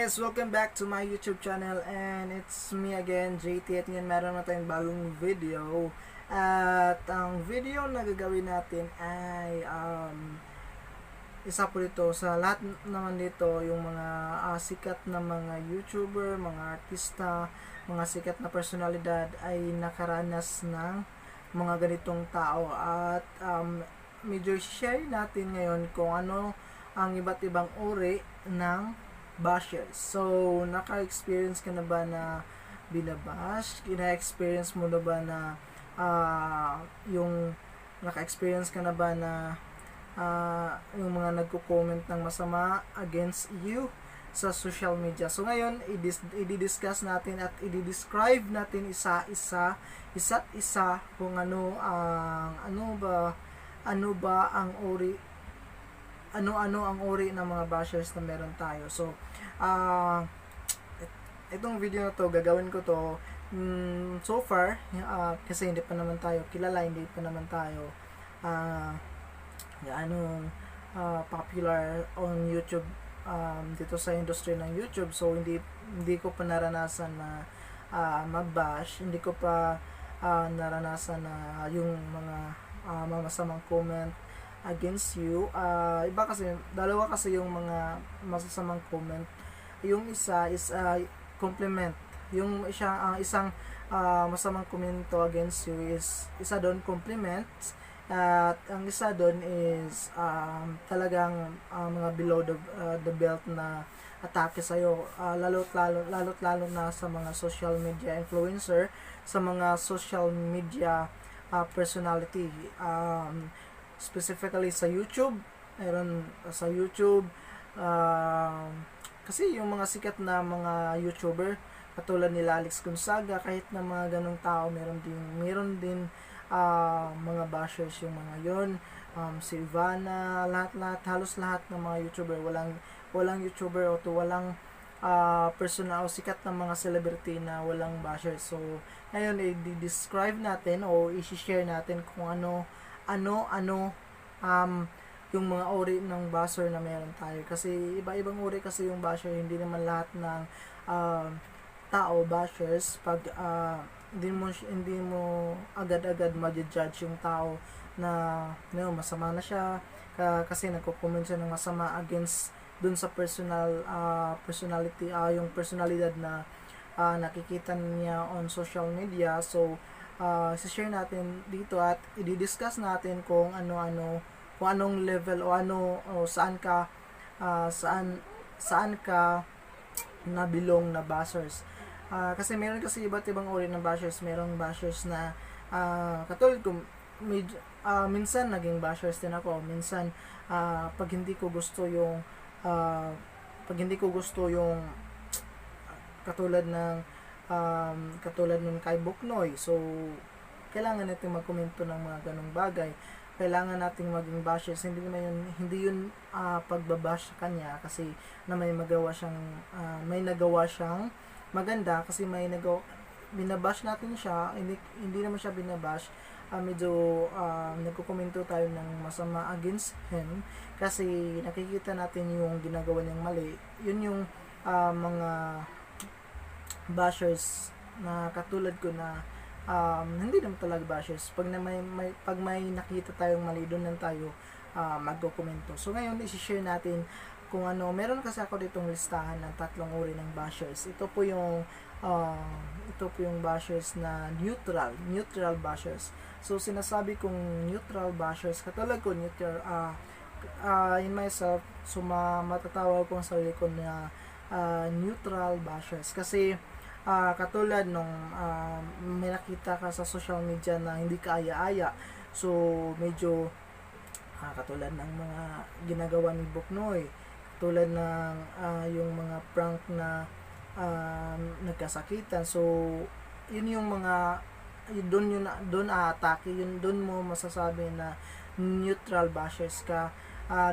guys! Welcome back to my YouTube channel and it's me again, JT, at ngayon meron na tayong bagong video. At ang video na gagawin natin ay isa po dito sa lahat naman dito yung mga sikat na mga YouTuber, mga artista, mga sikat na personalidad ay nakaranas ng mga ganitong tao. At medyo share natin ngayon kung ano ang iba't ibang uri ng bashers. So, naka-experience ka na ba na binabash? Kina-experience mo na ba na yung naka-experience ka na ba na yung mga nagko-comment ng masama against you sa social media? So, ngayon, i-discuss natin at i-describe natin isa't isa kung ano ang uri ng mga bashers na meron tayo. So, itong video na to, gagawin ko to so far, kasi hindi pa naman tayo kilala, hindi pa naman tayo popular on YouTube, dito sa industry ng YouTube. So, hindi ko pa naranasan na mag-bash, hindi ko pa naranasan na yung mga masamang comment against you. Dalawa kasi yung mga masasamang comment. Yung isa is compliment. Yung isang masamang komento against you is isa doon compliment, at ang isa doon is talagang mga below the belt na atake sa'yo, lalo't lalo na sa mga social media influencer, sa mga social media personality, specifically sa YouTube. Meron sa YouTube kasi yung mga sikat na mga YouTuber katulad nila Alex Gonzaga, kahit na mga ganong tao, meron din mga bashers yung mga yon. Si Ivana, halos lahat ng mga YouTuber, walang YouTuber o walang personal o sikat na mga celebrity na walang bashers. So ngayon i-describe natin o i-share natin kung ano yung mga uri ng basher na meron tayo. Kasi iba-ibang uri kasi yung basher, hindi naman lahat ng tao bashers. Pag hindi mo agad-agad ma-judge yung tao na masama na siya kasi nagko-comment siya ng masama against dun sa personality, yung personalidad na nakikita niya on social media. So share natin dito at i-discuss natin kung anong level o saan ka nabilong na bashers. Kasi meron kasi iba't ibang uri ng bashers. Merong bashers na katulad ko, minsan naging bashers din ako. Minsan pag hindi ko gusto yung katulad ng kay Buknoy. So kailangan natin magkomento ng mga ganong bagay. Kailangan nating maging bashers. Hindi yun pagbabash sa kanya kasi na may nagawa siyang maganda, kasi binabash natin siya, hindi naman siya binabash. Medyo nagkukomento tayo ng masama against him kasi nakikita natin yung ginagawa niyang mali. Yun yung mga bashers na katulad ko na hindi naman talaga bashers. Pag may nakita tayong mali, doon lang tayo magko-komento. So ngayon i-share natin kung meron kasi ako ditong listahan ng 3 uri ng bashers. Ito po yung bashers na neutral bashers. So sinasabi kong neutral bashers, katulad ko neutral, in myself, so matatawag ko ang sarili ko na neutral bashers kasi katulad nung may nakita ka sa social media na hindi ka aya-aya, so medyo katulad ng mga ginagawa ni Buknoy, katulad ng yung mga prank na nagkasakitan. So yun yung mga doon aatake, doon mo masasabi na neutral bashers ka.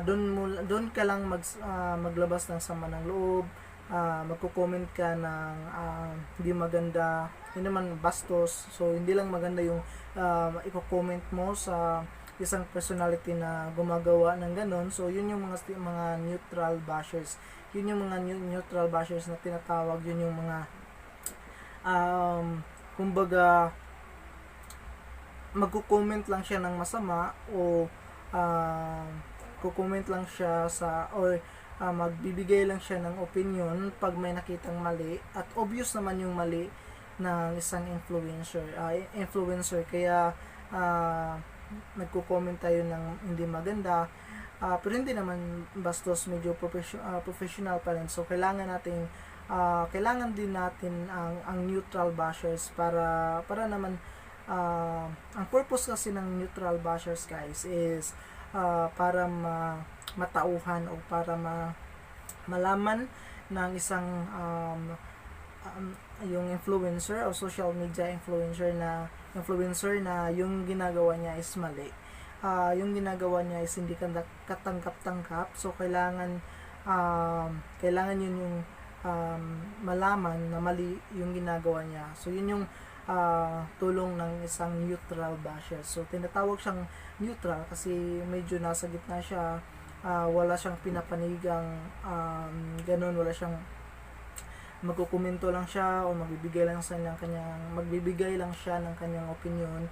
Doon ka lang maglabas ng sama ng loob, magko-comment ka ng hindi maganda, hindi naman bastos. So hindi lang maganda yung i-comment mo sa isang personality na gumagawa ng ganon. So yun yung mga neutral bashers. yun yung mga neutral bashers na tinatawag. Yun yung mga kumbaga magko-comment lang siya ng masama, o kukomment lang siya or magbibigay lang siya ng opinion pag may nakitang mali, at obvious naman yung mali ng isang influencer. Kaya nagko-comment tayo ng hindi maganda, pero hindi naman bastos, medyo professional pa rin. So kailangan din natin ang neutral bashers para naman ang purpose kasi ng neutral bashers, guys, is para matauhan o para malaman ng isang yung influencer o social media influencer na yung ginagawa niya is mali. Yung ginagawa niya is hindi katanggap-tanggap. So kailangan yun yung malaman na mali yung ginagawa niya. So yun yung tulong ng isang neutral basher. So tinatawag siyang neutral kasi medyo nasa gitna siya. Wala siyang pinapanigang ganun, wala siyang magkukomento lang siya o magbibigay lang siya ng kanyang opinion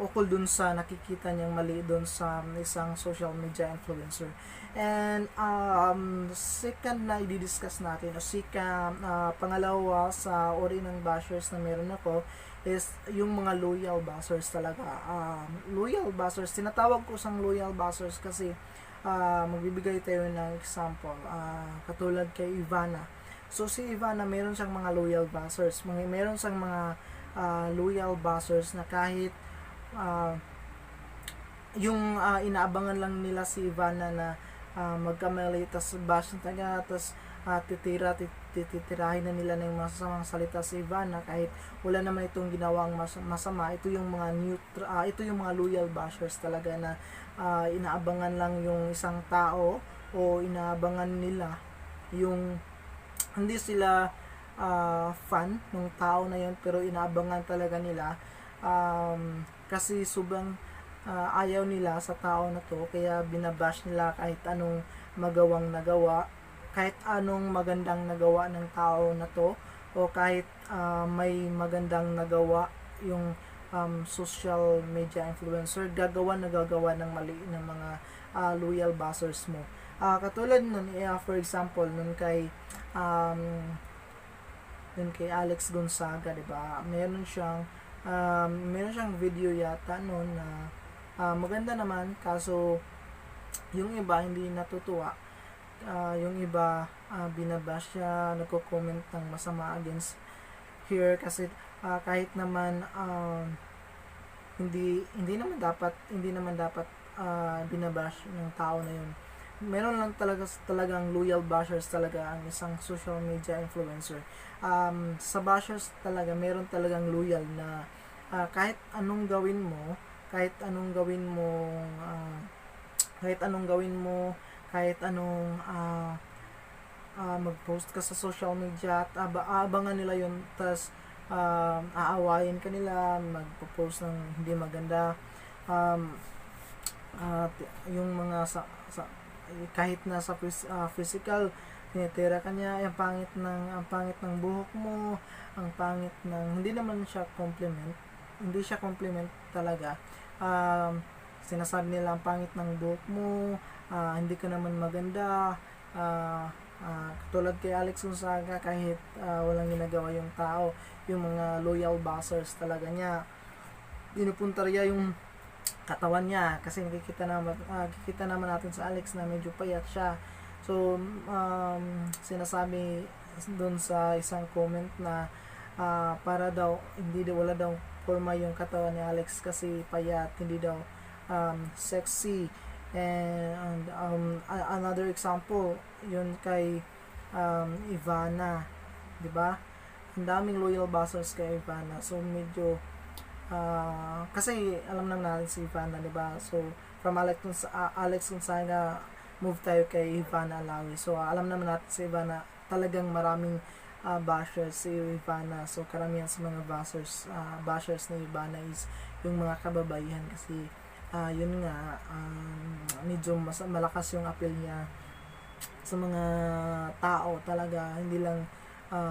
ukol dun sa nakikita niyang mali dun sa isang social media influencer. And second na i-discuss natin, o pangalawa sa uri ng bashers na meron ako is yung mga loyal bashers talaga. Loyal bashers, tinatawag ko sang loyal bashers kasi magbibigay tayo ng example, katulad kay Ivana. So si Ivana, meron siyang mga loyal bashers, meron siyang mga loyal bashers na kahit yung inaabangan lang nila si Ivana na magkamali, tas bash na taga, tas titirahin na nila ng masamang salita si Ivana kahit wala naman itong ginawang masama. Ito yung mga ito yung mga loyal bashers talaga na inaabangan lang yung isang tao, o inaabangan nila yung hindi sila fan ng tao na yun, pero inaabangan talaga nila kasi sobrang ayaw nila sa tao na to, kaya binabash nila kahit anong nagawa, kahit anong magandang nagawa ng tao na to, o kahit may magandang nagawa yung social media influencer, gagawa ng mali ng mga loyal bashers mo. Katulad nun, for example, nun kay Alex Gonzaga, diba? Meron siyang video yata noon na maganda naman, kaso yung iba hindi natutuwa. Yung iba binabash siya, nagko-comment ng masama against her kasi kahit naman hindi naman dapat binabash ng tao na yun. Meron lang talagang loyal bashers talaga ang isang social media influencer. Sa bashers talaga, meron talagang loyal na kahit anong gawin mo, kahit anong mag-post ka sa social media at aabangan nila yun, tas aawayin ka nila, magpo-post ng hindi maganda, yung mga kahit na sa physical, tinitira ka niya, ang pangit ng buhok mo, ang pangit ng, hindi siya compliment talaga. Sinasabi nila ang pangit ng buhok mo, hindi ka naman maganda, katulad kay Alex Gonzaga, kahit walang ginagawa yung tao, yung mga loyal bashers talaga niya, pinupuntarya yung katawan niya kasi nakikita naman natin sa Alex na medyo payat siya. So sinasabi doon sa isang comment na para daw wala daw forma yung katawan ni Alex kasi payat, hindi daw sexy. And another example, yun kay Ivana, 'di ba? Ang daming loyal bashers kay Ivana. So medyo kasi alam naman natin si Ivana, 'di ba? So from Alex Gonzaga, move tayo kay Ivana Alawi. So alam naman natin si Ivana, talagang maraming bashers si Ivana. So karamihan sa mga bashers ni Ivana is yung mga kababaihan kasi yun nga, medyo malakas yung appeal niya sa mga tao talaga, hindi lang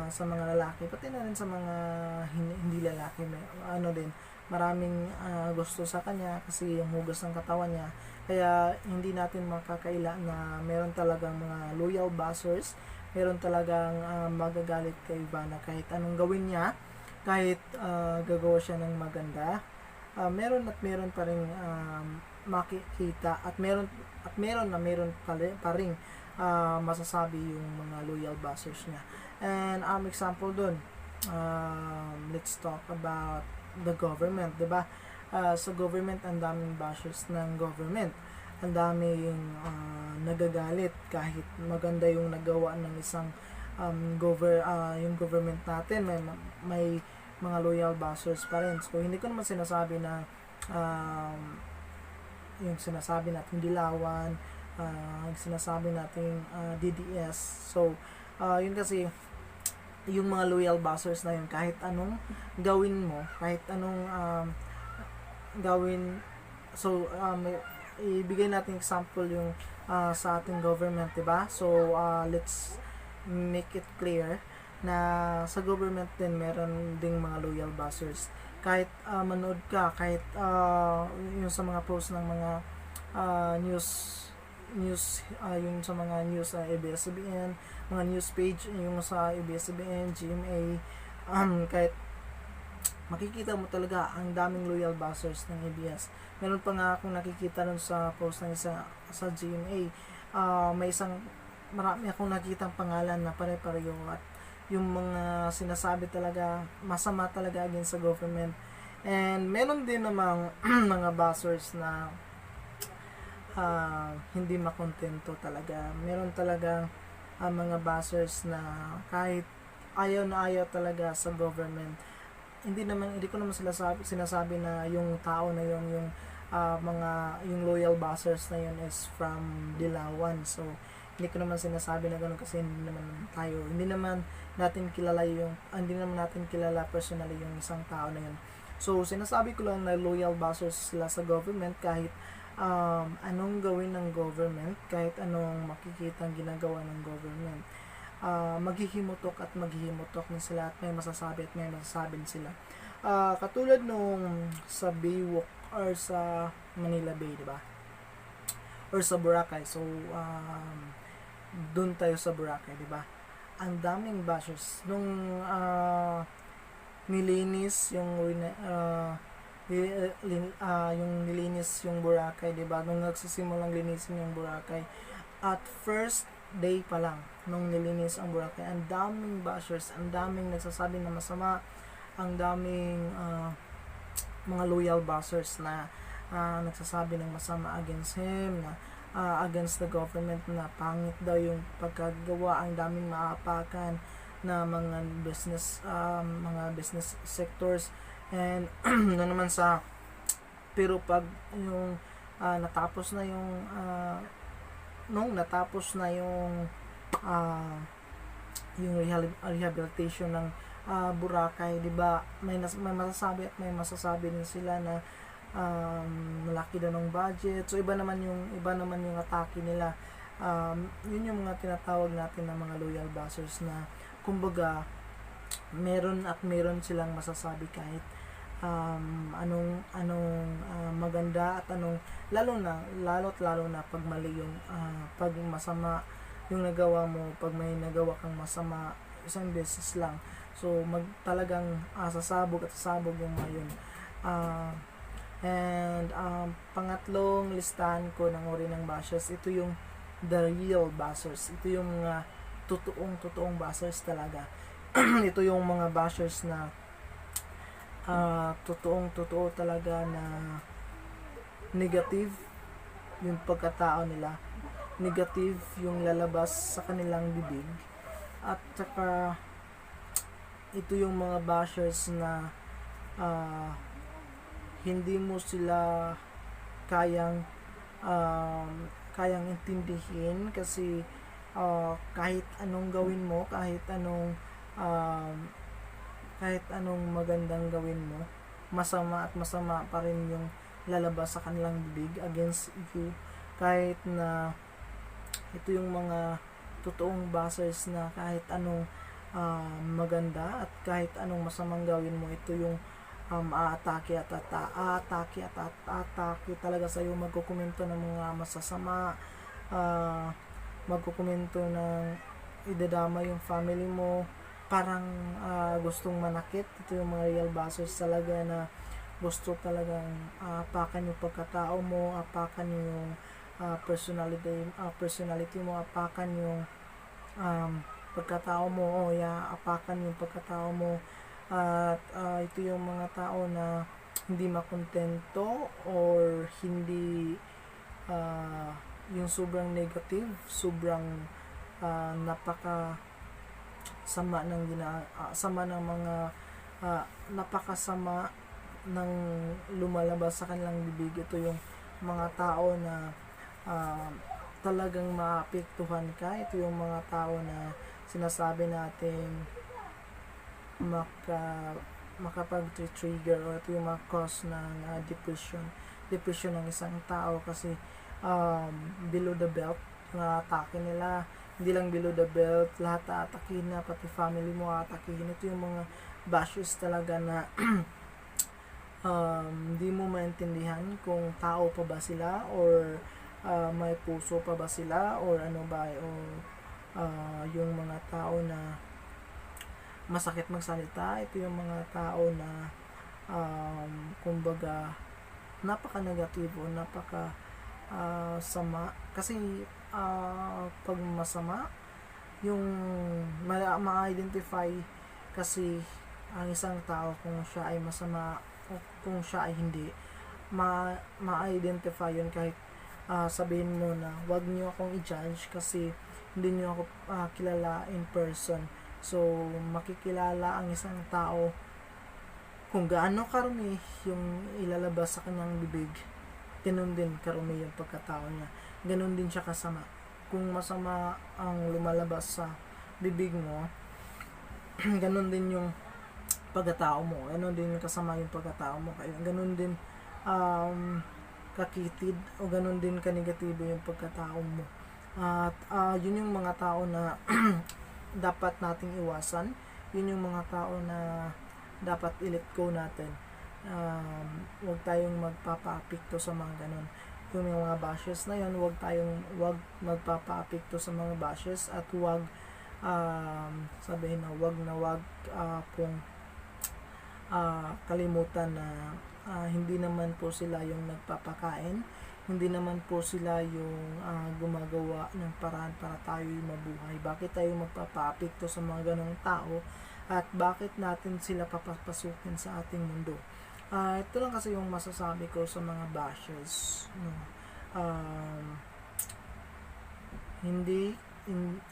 sa mga lalaki, pati na rin sa mga hindi lalaki. May, ano din, maraming gusto sa kanya kasi yung hugas ng katawan niya. Kaya hindi natin makakaila na meron talagang mga loyal bashers, meron talagang magagalit kay Ivana kahit anong gawin niya, kahit gagawa siya ng maganda. Meron at meron pa rin makikita, at meron pa rin masasabi yung mga loyal bashers niya. And example dun, let's talk about the government, 'di ba? Sa government, ang daming bashers ng government. Ang daming nagagalit kahit maganda yung nagawa ng isang yung government natin, may mga loyal bashers pa rin. So hindi ko naman sinasabi na yung sinasabi natin dilawan, yung sinasabi natin DDS. So yun kasi, yung mga loyal bashers na yun, kahit anong gawin mo, kahit anong gawin. So ibigay natin example yung sa ating government, diba? So let's make it clear na sa government din meron ding mga loyal bashers. Kahit manood ka, kahit yung sa mga post ng mga news, yung sa mga news sa ABS-CBN, mga news page yung sa ABS-CBN, GMA, kahit makikita mo talaga ang daming loyal bashers ng ABS. Meron pa nga akong nakikita nun sa post ng isa sa GMA, marami akong nakitang pangalan na pare-pareho, at yung mga sinasabi talaga masama talaga against sa government. And meron din namang mga bashers na hindi makontento talaga. Meron talaga mga bashers na kahit ayaw na ayaw talaga sa government. Hindi ko naman sinasabi na yung tao na yun, yung yung loyal bashers na yun is from Dilawan. So hindi ko naman sinasabi na gano'n kasi hindi naman natin kilala personally yung isang tao na yun. So sinasabi ko lang na loyal bashers sila sa government, kahit anong gawin ng government, kahit anong makikitang ginagawa ng government, maghihimutok na sila, at may masasabi sila. Katulad nung sa Baywalk or sa Manila Bay, diba? Or sa Boracay. So doon tayo sa Boracay, diba? Ang daming bashers nung nilinis yung nilinis yung Boracay, diba? Nung nagsisimulang linisin yung Boracay, at first day pa lang nung nilinis ang Boracay, ang daming bashers, ang daming nagsasabi na masama, ang daming mga loyal bashers na nagsasabi ng masama against him, na against the government, na pangit daw yung pagkagawa, ang daming maapakan na mga business sectors. And naman pero pag yung natapos na yung rehabilitation ng Boracay, diba, may masasabi at may masasabi din sila na malaki daw ng budget. So iba naman yung atake nila. Yun yung mga tinatawag natin na mga loyal bashers, na kumbaga meron silang masasabi kahit anong maganda, at anong lalo't lalo na pag mali yung pag masama yung nagawa mo, pag may nagawa kang masama isang beses lang, so talagang sasabog yung mga yun. And pangatlong listahan ko ng uri ng bashers, ito yung the real bashers. Ito yung mga totoong bashers talaga. Ito yung mga bashers na totoo talaga, na negative yung pagkatao nila, negative yung lalabas sa kanilang bibig, at saka ito yung mga bashers na hindi mo sila kayang intindihin, kasi kahit anong gawin mo, kahit anong magandang gawin mo, masama pa rin yung lalabas sa kanilang bibig against you. Kahit na ito yung mga totoong bashers na kahit anong maganda at kahit anong masamang gawin mo, ito yung aatake at aatake talaga sa iyo, magkukomento ng mga masasama, magkukomento ng idadama yung family mo, parang gustong manakit. Ito yung mga real bashers talaga na gusto talagang apakan yung pagkatao mo, apakan yung personality mo, apakan yung pagkatao mo, apakan yung pagkatao mo. At ito yung mga tao na hindi makontento or hindi yung sobrang negative, sobrang napaka sama ng sama ng mga napakasama ng lumalabas sa kanilang bibig. Ito yung mga tao na talagang maapektuhan ka. Ito yung mga tao na sinasabi natin makapag-trigger, o ito yung mga cause ng depression ng isang tao, kasi below the belt yung atake nila. Hindi lang below the belt, lahat aatakihin na, pati family mo aatakihin. Ito yung mga bashers talaga na hindi mo maintindihan kung tao pa ba sila, or may puso pa ba sila, or ano ba, o yung mga tao na masakit magsalita. Ito yung mga tao na kumbaga napaka-negatibo, sama. Kasi pag masama, yung ma-identify kasi ang isang tao kung siya ay masama o kung siya ay hindi, ma-identify yun kahit sabihin mo na wag niyo akong i-judge kasi hindi niyo ako kilala in person. So makikilala ang isang tao kung gaano karumi yung ilalabas sa kanyang bibig, ganun din karumi yung pagkatao niya, ganun din siya kasama. Kung masama ang lumalabas sa bibig mo, ganun din yung pagkatao mo, ganun din kasama yung pagkatao mo, kaya ganun din kakitid o ganun din kanegatibo yung pagkatao mo. At yun yung mga tao na dapat nating iwasan. Yun yung mga tao na dapat i-let go natin. Huwag tayong magpapa-apekto sa mga ganun. Yung mga bashers na yun, huwag magpapa-apekto sa mga bashers, at huwag sabihin na huwag pong kalimutan na hindi naman po sila yung nagpapakain, hindi naman po sila yung gumagawa ng paraan para tayo mabuhay. Bakit tayo magpapa-apekto sa mga ganong tao, at bakit natin sila papapasukin sa ating mundo? Ito lang kasi yung masasabi ko sa mga bashers, no?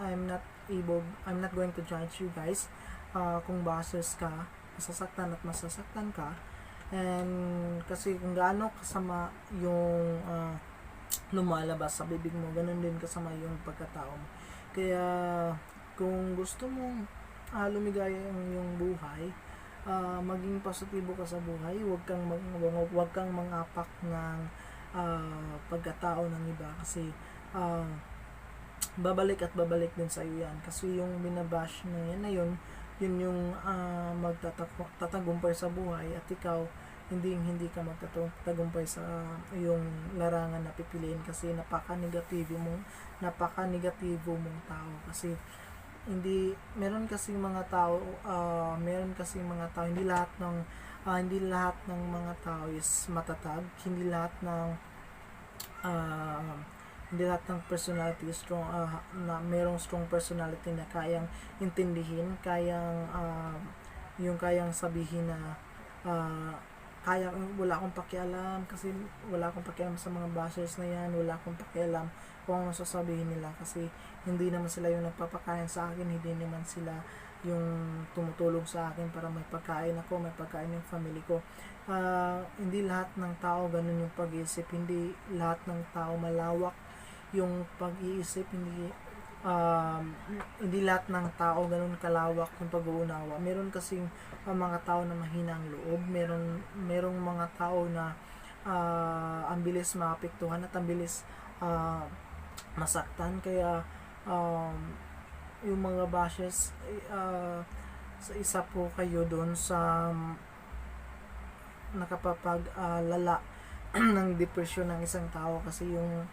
I'm not going to judge you guys. Kung bashers ka, masasaktan at masasaktan ka, and kasi kung gaano kasama yung lumalabas sa bibig mo, ganun din kasama yung pagkatao mo. Kaya kung gusto mong lumigaya yung buhay, maging positibo ka sa buhay, huwag kang mangapak ng pagkatao ng iba, kasi babalik at babalik din sa iyo yan. Kasi yung binabash na yun yung magtatagumpay sa buhay, at ikaw hindi ka magtatagumpay sa yung larangan na pipiliin, kasi napaka-negatibo mong tao. Kasi meron kasing mga tao, hindi lahat ng mga tao is matatag, hindi lahat ng personality is strong, na merong strong personality na kayang intindihin, kayang sabihin na wala akong pakialam, kasi wala akong pakialam sa mga bashers na yan, wala akong pakialam kung ano sasabihin nila, kasi hindi naman sila yung nagpapakain sa akin, hindi naman sila yung tumutulong sa akin para may pagkain ako, may pagkain yung family ko. Hindi lahat ng tao ganun yung pag-iisip, hindi lahat ng tao malawak yung pag-iisip, hindi lahat ng tao ganun kalawak yung pag-uunawa. Meron kasing mga tao na mahina ang loob, merong mga tao na ang bilis maapektuhan, at ang bilis masaktan. Kaya yung mga bashes, sa isa po kayo doon sa nakapapag-lala ng depression ng isang tao. Kasi yung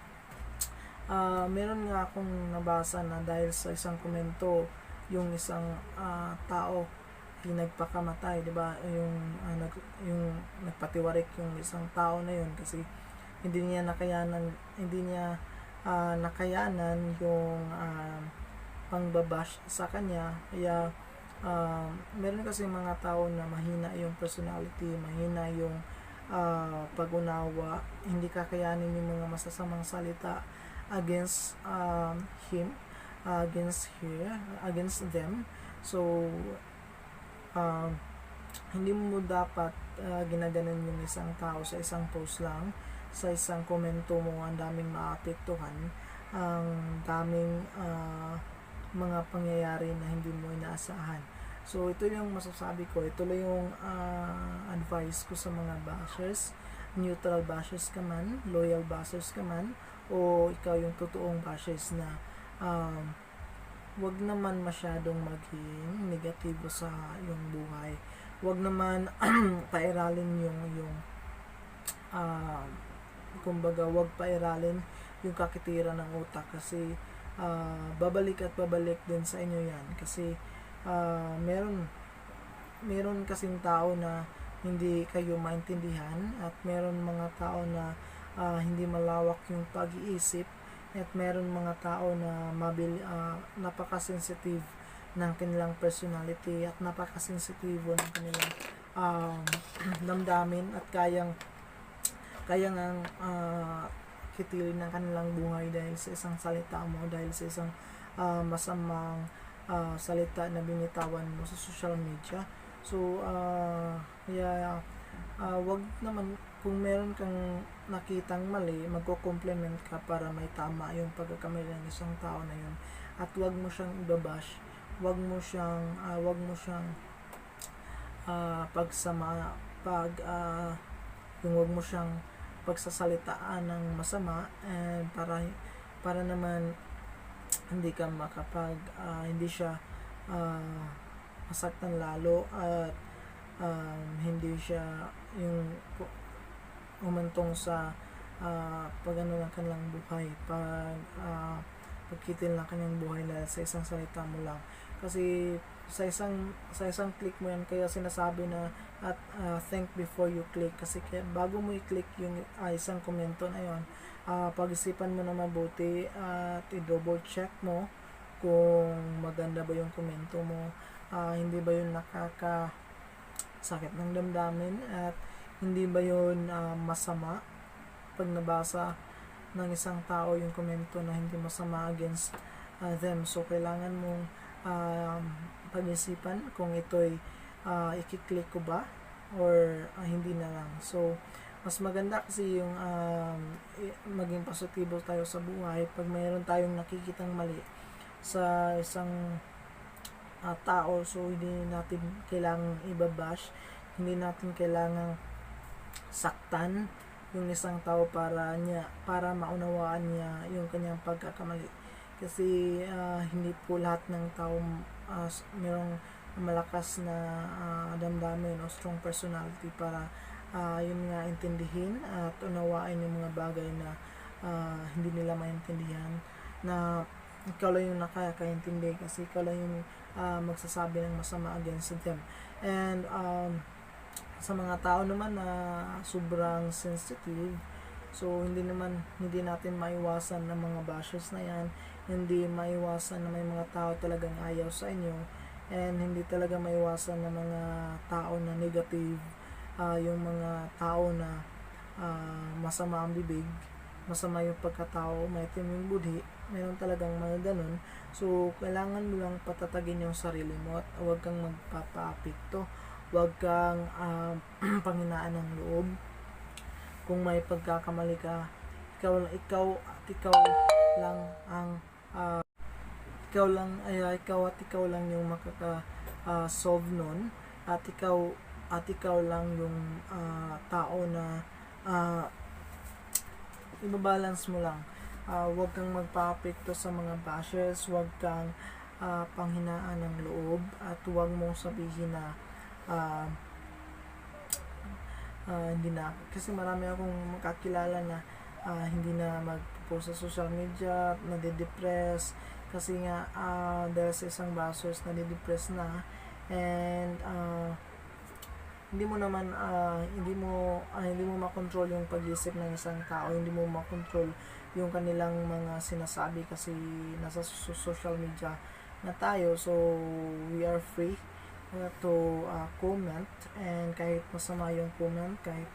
meron nga akong nabasa na dahil sa isang komento, yung isang tao nagpakamatay, 'di ba? Yung nagpatiwarik yung isang tao na yun kasi hindi niya nakayanan yung pangbabash sa kanya. Kaya meron kasi mga tao na mahina yung personality, mahina yung pag-unawa, hindi kakayanin yung mga masasamang salita against him, against them. So hindi mo dapat ginaganon yung isang tao sa isang post lang, sa isang komento mo. Ang daming maapektuhan, ang daming mga pangyayari na hindi mo inaasahan. So ito yung masasabi ko, ito lang yung advice ko sa mga bashers, neutral bashers ka man, loyal bashers ka man, o ikaw yung totoong bashers na wag naman masyadong maging negatibo sa yung buhay. Wag naman pairalin yung kumbaga wag pairalin yung kakitira ng utak, kasi babalik at babalik din sa inyo yan. Kasi meron kasing tao na hindi kayo maintindihan, at meron mga tao na hindi malawak yung pag-iisip, at meron mga tao na napaka-sensitive ng kanilang personality, at napaka-sensitibo ng kanilang damdamin, at kayang kitilin ng kanilang buhay dahil sa isang salita mo, dahil sa isang masamang salita na binitawan mo sa social media. So wag naman, kung meron kang nakitang mali, magko-compliment ka para may tama yung pagkakamali ng isang tao na yun, at wag mo siyang ibabash, wag mo siyang yung wag mo siyang pagsasalitaan ng masama, and para naman hindi ka hindi siya masaktan lalo, at hindi siya yung umantong sa pagano ng kanilang buhay, pagkitil ng kanyang buhay dahil sa isang salita mo lang. Kasi sa isang click mo yan, kaya sinasabi na at think before you click. Kasi bago mo i-click yung isang komento na yon, pag-isipan mo na mabuti, at i-double check mo kung maganda ba yung komento mo, hindi ba yun nakakasakit ng damdamin, at hindi ba yun masama pag nabasa ng isang tao yung komento na hindi masama against them. So kailangan mong pag-isipan kung ito'y i-click ko ba or hindi na lang. So mas maganda kasi yung maging positibo tayo sa buhay. Pag mayroon tayong nakikitang mali sa isang tao, so hindi natin kailangang ibabash, hindi natin kailangang saktan yung isang tao para maunawaan niya yung kanyang pagkakamali. Kasi hindi po lahat ng tao mayroong malakas na damdamin o strong personality para yun nga intindihin at unawain yung mga bagay na hindi nila maintindihan, na ikaw lang yung nakakaintindi, kasi ikaw lang yung magsasabi ng masama against them. And sa mga tao naman na sobrang sensitive, so hindi natin maiwasan ng mga bashers na yan, hindi maiwasan na may mga tao talagang ayaw sa inyo, and hindi talaga maiwasan ng mga tao na negative, yung mga tao na masama ang bibig, masama yung pagkatao, may yung budhi, mayroon talagang mga ganun. So kailangan mo lang patatagin yung sarili mo, at huwag kang magpapaapekto, huwag kang panghinaan ng loob. Kung may pagkakamali ka, ikaw lang yung solve nun, at ikaw lang yung tao na ibabalance mo lang Huwag kang magpaapekto sa mga bashers, huwag kang panghinaan ng loob, at huwag mong sabihin na uh, hindi na, kasi marami akong makakilala na hindi na mag-post sa social media, nade-depress kasi nga dahil sa isang bashers nade-depress na. And hindi mo naman hindi mo makontrol yung pag-iisip ng isang tao, hindi mo makontrol yung kanilang mga sinasabi kasi nasa social media na tayo. So we are free to comment, and kahit masama yung comment, kahit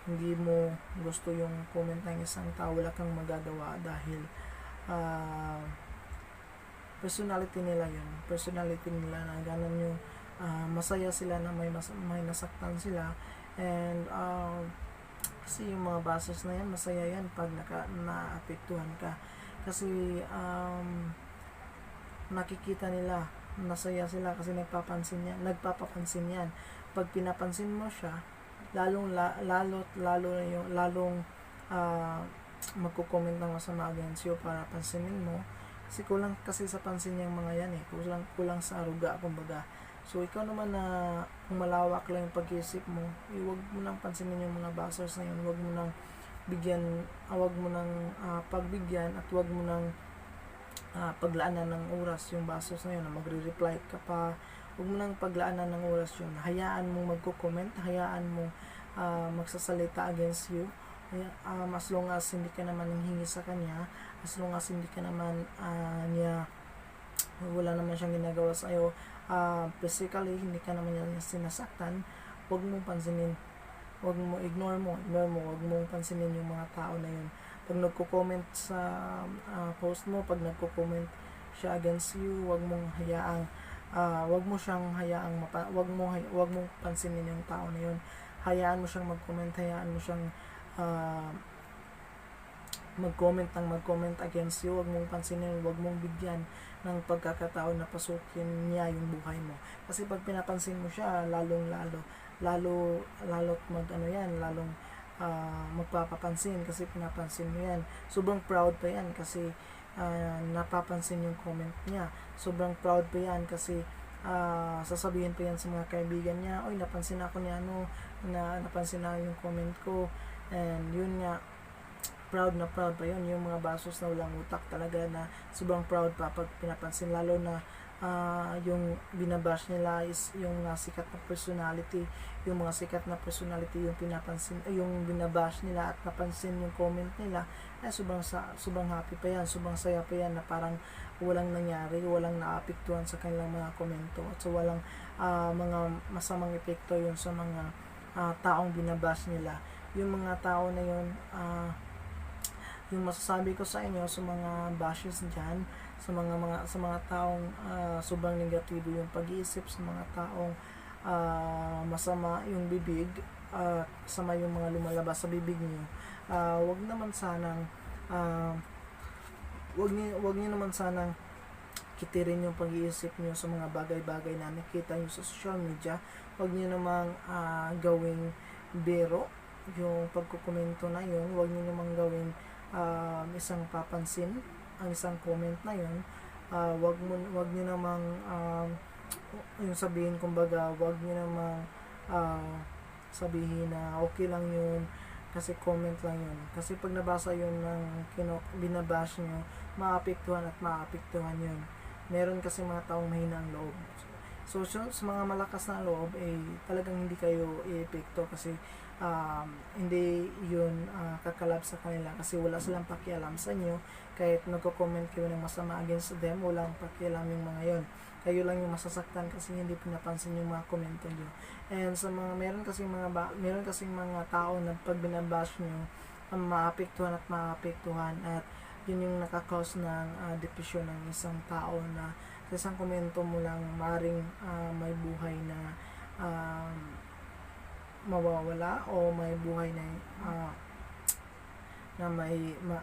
hindi mo gusto yung comment ng isang tao, wala kang magagawa dahil personality nila yun, personality nila na ganun yung masaya sila na may nasaktan sila. And kasi yung mga bashers na yan, masaya yan pag naapektuhan ka kasi nakikita nila masaya sila kasi nagpapapansin yan. Pag pinapansin mo siya, lalong magko-comment ng masama against you para pansinin mo, kasi kulang kasi sa pansin yung mga yan kulang sa aruga kumbaga. So ikaw naman na kung malawak lang yung pag-iisip mo, huwag mo nang pansinin yung mga bashers na yun, huwag mo nang pagbigyan, at huwag mo nang paglaanan ng oras yung bashers na yun na magre-reply ka pa. Huwag mo nang paglaanan ng oras yun, hayaan mo magko-comment, hayaan mo magsasalita against you, as long as hindi ka naman hinghi sa kanya, as long as hindi ka naman wala naman siyang ginagawa sa iyo physically, hindi ka naman niya sinasaktan, huwag mong pansinin, ignore mo, huwag mong pansinin yung mga tao na yun. Pag nagko-comment sa post mo, pag nagko-comment siya against you, huwag mong pansinin yung tao na yun. Hayaan mo siyang mag-comment, hayaan mo siyang mag-comment against you, huwag mong pansinin, huwag mong bigyan ng pagkakataon na pasukin niya yung buhay mo. Kasi pag pinapansin mo siya, lalong magpapapansin kasi pinapansin mo yan. Sobrang proud pa yan kasi napapansin yung comment niya. Sobrang proud pa yan kasi sasabihin pa yan sa mga kaibigan niya, oy, napansin ako ni napansin na yung comment ko. And yun nga, proud pa yun. Yung mga bashers na walang utak talaga na sobrang proud pa pag pinapansin, lalo na yung binabash nila is yung sikat na personality. Yung mga sikat na personality yung pinapansin, yung binabash nila at napansin yung comment nila, sobrang happy pa yan, sobrang saya pa yan na parang walang nangyari, walang naapektuhan sa kanilang mga komento, at so walang mga masamang epekto yun sa mga taong binabash nila. Yung mga tao na yun, yung masasabi ko sa inyo sa mga bashers dyan, sa mga taong sobrang negatibo yung pag-iisip, sa mga taong masama yung bibig, sama yung mga lumalabas sa bibig niyo, wag niyo naman sanang kitirin yung pag-iisip niyo sa mga bagay-bagay na nakita niyo sa social media. Wag niyo namang gawing biro yung pagkukomento na yun. Wag niyo namang gawing isang papansin ang isang comment na yun. Wag niyo namang yung sabihin, kumbaga, wag niyo namang sabihin na okay lang yun kasi comment lang yun. Kasi pag nabasa yun ng binabash nyo, maapektuhan yun. Meron kasi mga taong mahina ang loob. So sa mga malakas na loob, talagang hindi kayo i-epekto kasi hindi yun kakalab sa kanila kasi wala silang pakialam sa inyo. Kahit nagko-comment kayo ng masama against them, walang pakialam yung mga yun. Kayo lang yung masasaktan kasi hindi pinapansin yung mga komento nyo. And sa meron kasing mga tao na pag binabash nyo, maapektuhan at yun yung nakakause ng depression ng isang tao, na sa isang komento mo lang maring may buhay na mawawala, o may buhay na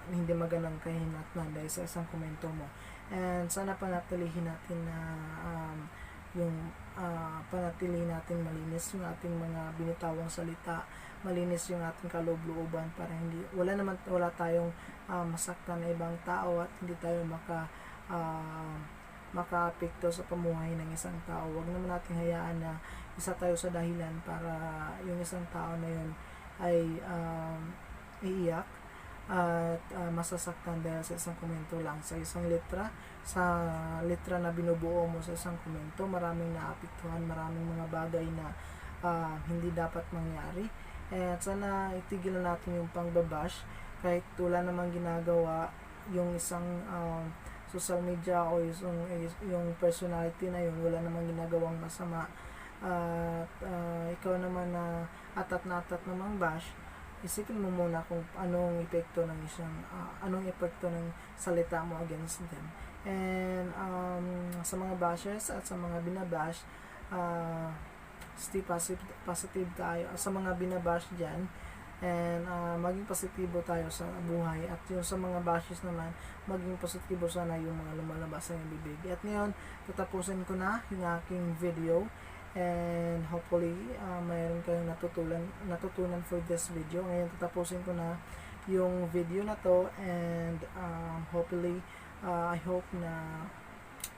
hindi magandang kahinatnan dahil sa isang komento mo. And sana panatilihin natin na yung panatili natin malinis yung ating mga binitawang salita, malinis yung ating kaloob-looban para wala tayong masaktan na ibang tao at hindi tayo makaapekto sa pamuhay ng isang tao. Huwag naman natin hayaan na isa tayo sa dahilan para yung isang tao na yun ay iiyak at masasaktan dahil sa isang komento lang, sa isang letra na binubuo mo sa isang komento. Maraming naapektuhan, maraming mga bagay na hindi dapat mangyari. At sana itigil na natin yung pangbabash kahit wala namang ginagawa yung isang social media o yung personality na yun, wala namang ginagawang masama. At ikaw naman na atat namang bash, isipin mo muna kung anong epekto ng salita mo against them. And sa mga bashers at sa mga binabash, stay positive tayo sa mga binabash dyan, and maging positibo tayo sa buhay. At yung sa mga bashers naman, maging positibo sana yung mga lumalabas sa iyong bibig. At ngayon, tatapusin ko na yung aking video, and hopefully mayroon kayong natutunan for this video. Ngayon tatapusin ko na yung video na to, and hopefully I hope na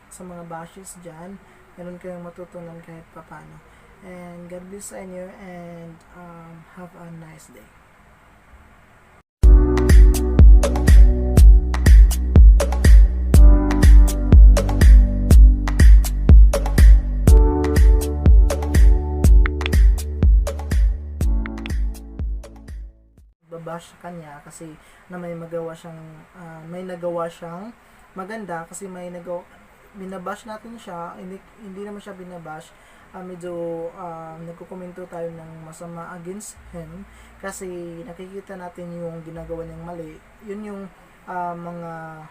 sa mga bashes dyan meron kayong matutunan kahit papano. And God bless sa inyo, and have a nice day. Babash sa kanya kasi na may nagawa siyang maganda, kasi binabash natin siya, hindi naman siya binabash, medyo nagkukomento tayo ng masama against him kasi nakikita natin yung ginagawa niyang mali. Yun yung mga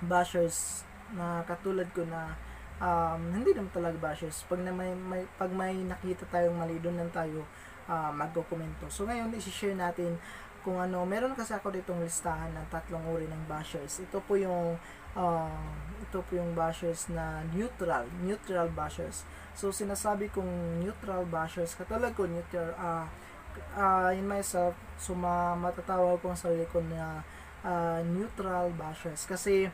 bashers na katulad ko na hindi naman talaga bashers. Pag may nakita tayong mali, doon lang tayo magkukomento. So ngayon i-share natin kung ano, meron kasi ako ditong listahan ng 3 uri ng bashers. Ito po yung bashers na neutral bashers. So sinasabi kong neutral bashers, katulad ko neutral in myself, so matatawag ko ang sarili ko na neutral bashers kasi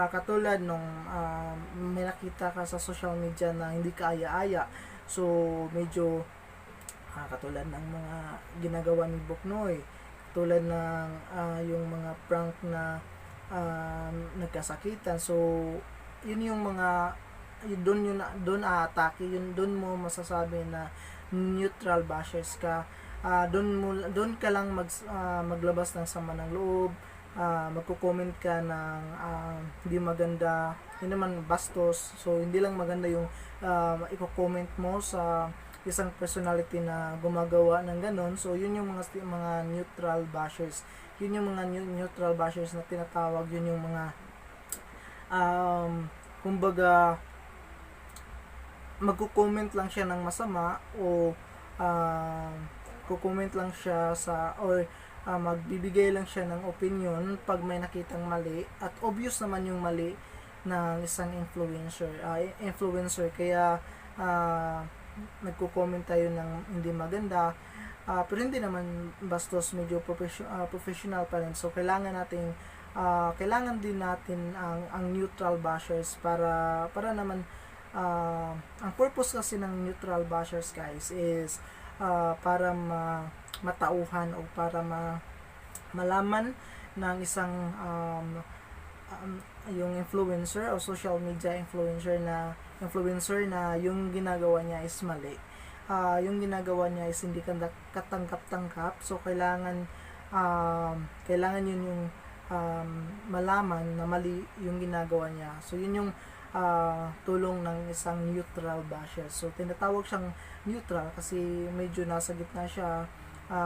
katulad nung may nakita ka sa social media na hindi ka aya-aya, so medyo katulad ng mga ginagawa ni Buknoy, katulad ng yung mga prank na nagkasakitan. So yun yung mga doon aatake, doon mo masasabi na neutral bashers ka. Doon ka lang maglabas ng sama ng loob, magko-comment ka ng hindi maganda, hindi naman bastos. So hindi lang maganda yung i-comment mo sa isang personality na gumagawa ng ganon. So yun yung mga neutral bashers. Yun yung mga neutral bashers na tinatawag. Yun yung mga kumbaga magko-comment lang siya ng masama, o ko-comment lang siya magbibigay lang siya ng opinion pag may nakitang mali, at obvious naman yung mali ng isang influencer, kaya nagko-comment tayo ng hindi maganda, pero hindi naman bastos, medyo professional pa rin. So kailangan din natin ang neutral bashers para naman ang purpose kasi ng neutral bashers, guys, is para matauhan o para malaman ng isang yung influencer o social media influencer na yung ginagawa niya is mali. Yung ginagawa niya is hindi katanggap-tanggap. So kailangan yun yung malaman na mali yung ginagawa niya. So yun yung tulong ng isang neutral basher. So tinatawag siyang neutral kasi medyo nasa gitna siya,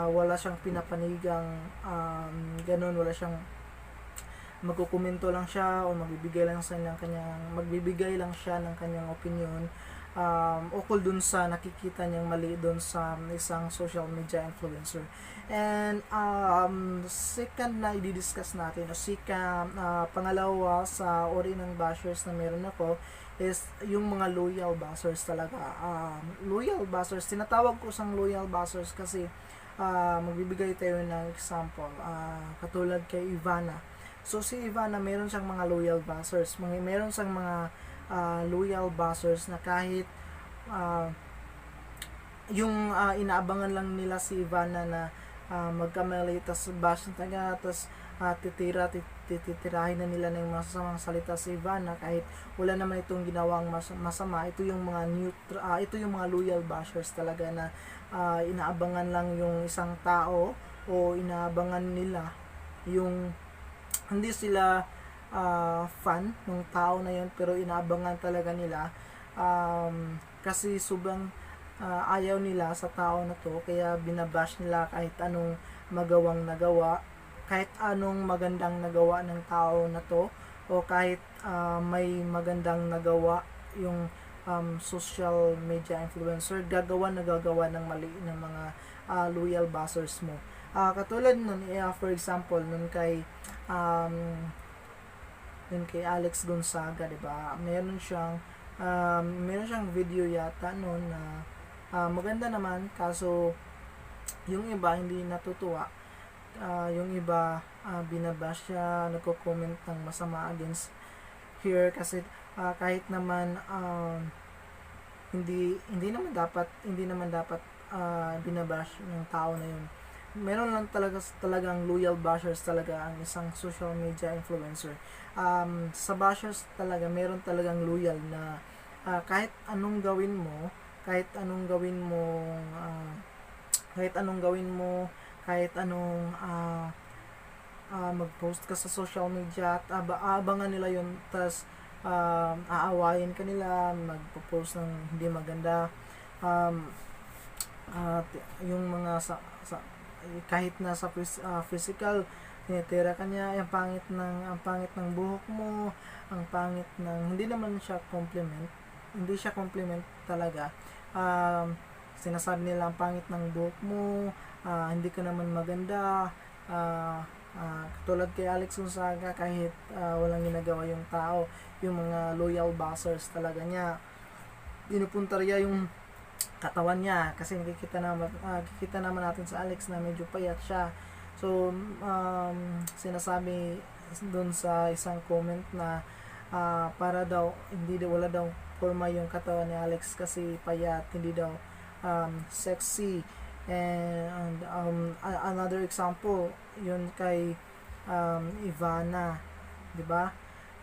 wala siyang pinapanigang ganun, wala siyang magkukomento lang siya o magbibigay lang siya ng kanyang opinion ukol dun sa nakikita niyang mali dun sa isang social media influencer. And second na i-discuss natin, o pangalawa sa uri ng bashers na meron ako is yung mga loyal buzzers talaga. Loyal buzzers, tinatawag ko sang loyal buzzers kasi magbibigay tayo ng example. Katulad kay Ivana. So si Ivana, meron siyang mga loyal buzzers. Meron siyang mga loyal buzzers na kahit yung inaabangan lang nila si Ivana na magkamali, tas bash taga, tas titirahin na nila ng masasamang salita si Ivana kahit wala naman itong ginawang masama. Ito yung mga ito yung mga loyal bashers talaga na inaabangan lang yung isang tao, o inaabangan nila yung hindi sila fan ng tao na yun, pero inaabangan talaga nila kasi sobrang ayaw nila sa tao na to, kaya binabash nila kahit anong nagawa, kahit anong magandang nagawa ng tao na to, o kahit may magandang nagawa yung social media influencer, gagawa ng mali ng mga loyal buzzers mo. Katulad nun, for example, nun kay Alex Gonzaga, diba? Meron siyang video yata noon na maganda naman, kaso yung iba hindi natutuwa. Yung iba binabash siya, nagko-comment ng masama against her kasi kahit naman hindi naman dapat binabash ng tao na yun. Meron lang talagang loyal bashers talaga ang isang social media influencer. Sa bashers talaga, meron talagang loyal na kahit anong gawin mo, kahit anong mag-post ka sa social media at abangan nila yun, tas aawayin ka nila, magpo-post ng hindi maganda, yung mga kahit na sa physical, tinitira ka niya, ang pangit ng buhok mo, ang pangit ng, hindi siya compliment talaga. Sinasabi nila ang pangit ng buhok mo, hindi ka naman maganda, katulad kay Alex Gonzaga, kahit walang ginagawa yung tao, yung mga loyal buzzers talaga niya, pinupuntarya yung katawan niya kasi kikita naman natin sa Alex na medyo payat siya. So sinasabi doon sa isang comment na para daw wala daw forma yung katawan ni Alex kasi payat, hindi daw sexy. And another example yun kay Ivana, 'di ba?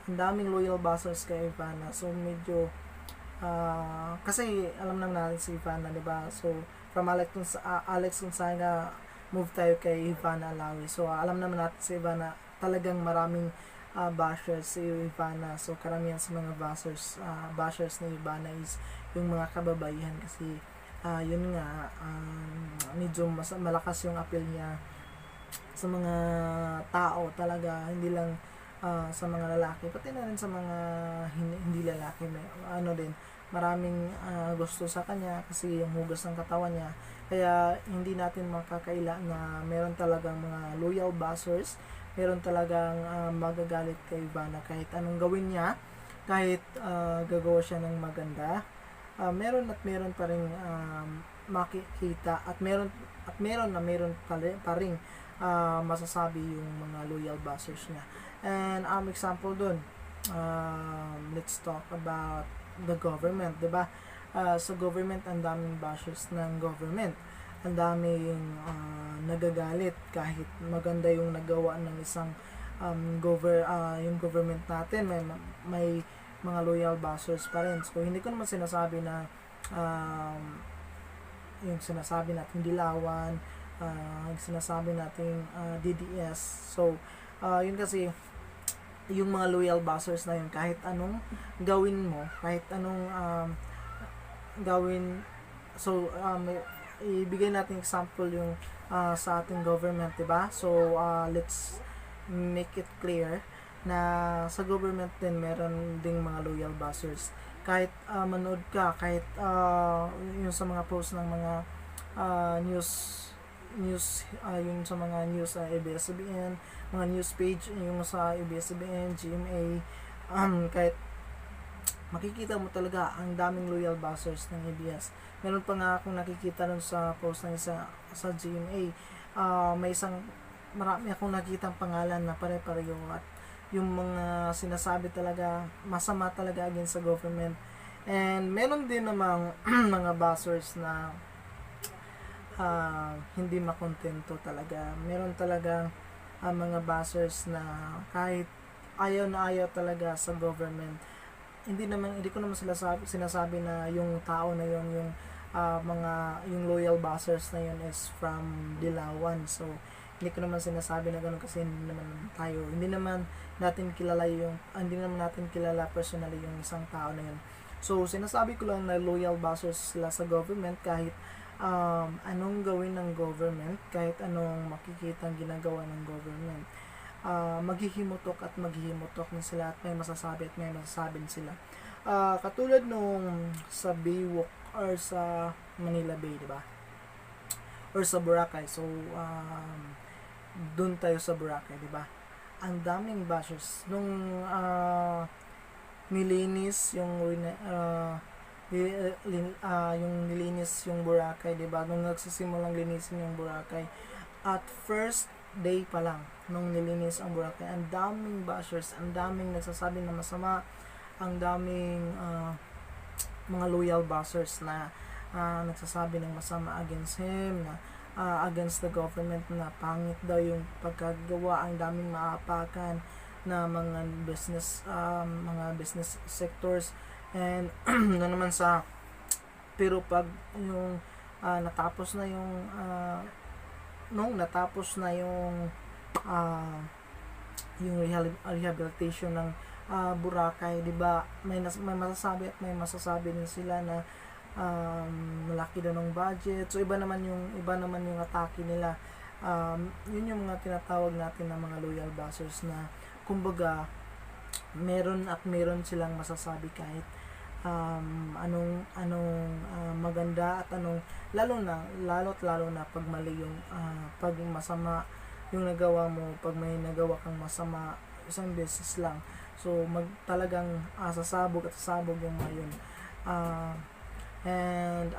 Ang daming loyal buzzers kay Ivana. So medyo kasi alam lang natin si Ivana, 'di ba? So from Alex Gonzaga, move tayo kay Ivana Alawi. So alam naman natin si Ivana, talagang maraming bashers si Ivana. So karamihan sa mga bashers ni Ivana is yung mga kababaihan kasi yun nga, medyo malakas yung appeal niya sa mga tao talaga, hindi lang sa mga lalaki, pati na rin sa mga hindi lalaki. Maraming gusto sa kanya kasi yung hugas ng katawan niya, kaya hindi natin makakaila na meron talagang mga loyal buzzers, meron talagang magagalit kay Ivana kahit anong gawin niya, kahit gagawa siya ng maganda, meron pa rin makikita at meron pa rin masasabi yung mga loyal buzzers niya. And example dun, let's talk about the government, diba? Sa government, ang daming bashers ng government, ang daming nagagalit kahit maganda yung nagawa ng isang yung government natin, may mga loyal buzzers pa rin. So hindi ko naman sinasabi na yung sinasabi natin dilawan, yung sinasabi natin DDS. So yun kasi yung mga loyal buzzers na yun, kahit anong gawin mo, kahit anong gawin. So ibigay natin example yung sa ating government, diba? So let's make it clear na sa government din meron ding mga loyal buzzers. Kahit manood ka, kahit yung sa mga post ng mga news yung sa mga news sa ABS-CBN, mga news page yung sa ABS-CBN, GMA, kahit makikita mo talaga ang daming loyal bashers ng ABS. Meron pa nga akong nakikita nun sa post ng isa sa GMA. Marami akong nakitang pangalan na pare-pareho, at yung mga sinasabi talaga masama talaga against sa government. And meron din namang mga bashers na hindi makontento talaga. Meron talagang mga bashers na kahit ayaw na ayaw talaga sa government. Hindi ko naman sinasabi na yung tao na yon, yung yung loyal bashers na yun is from Dilawan. So hindi ko naman sinasabi na gano'n, kasi hindi naman natin kilala personally yung isang tao na yun. So sinasabi ko lang na loyal bashers sila sa government, kahit anong gawin ng government, kahit anong makikitang ginagawa ng government, maghihimutok na sila, at may masasabi sila. Katulad nung sa Baywalk or sa Manila Bay, di ba? Or sa Boracay. So doon tayo sa Boracay, di ba? Ang daming bashers nung nilinis yung nilinis yung Boracay, di ba? Nung nagsisimulang linisin yung Boracay, at first day pa lang nung nilinis ang Boracay, ang daming bashers, ang daming nagsasabi na masama, ang daming mga loyal bashers na nagsasabi ng masama against him, na against the government, na pangit daw yung pagkagawa, ang daming maapakan na mga business sectors. And na naman pero pag yung natapos na yung rehabilitation ng Boracay, di ba? May masasabi din sila na malaki daw ng budget. So iba naman yung atake nila. Yun yung mga tinatawag natin na mga loyal bashers, na kumbaga meron silang masasabi, kahit anong maganda, at anong lalo't lalo na pag mali yung pag masama yung nagawa mo, pag may nagawa kang masama isang beses lang, so talagang sasabog yung mga yun. And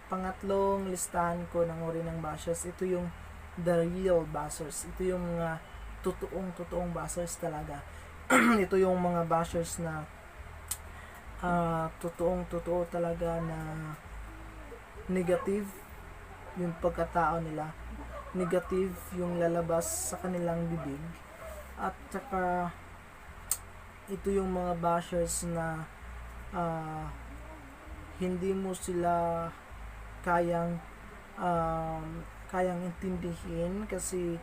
pangatlong listahan ko ng uri ng bashers, ito yung the real bashers. Ito yung mga totoong bashers talaga. Ito yung mga bashers na totoo talaga, na negative yung pagkatao nila, negative yung lalabas sa kanilang bibig, at saka ito yung mga bashers na hindi mo sila kayang intindihin, kasi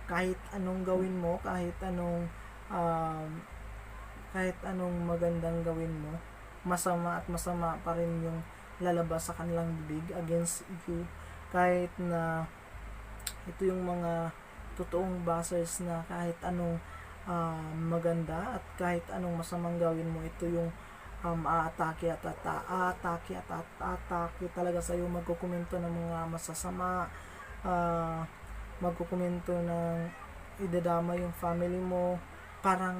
kahit anong gawin mo, kahit anong magandang gawin mo, masama pa rin yung lalabas sa kanilang bibig against you. Kahit na ito yung mga totoong bashers na kahit anong maganda at kahit anong masamang gawin mo, ito yung aatake talaga sa iyo, magkukomento ng mga masasama, magkukomento ng idadama yung family mo, parang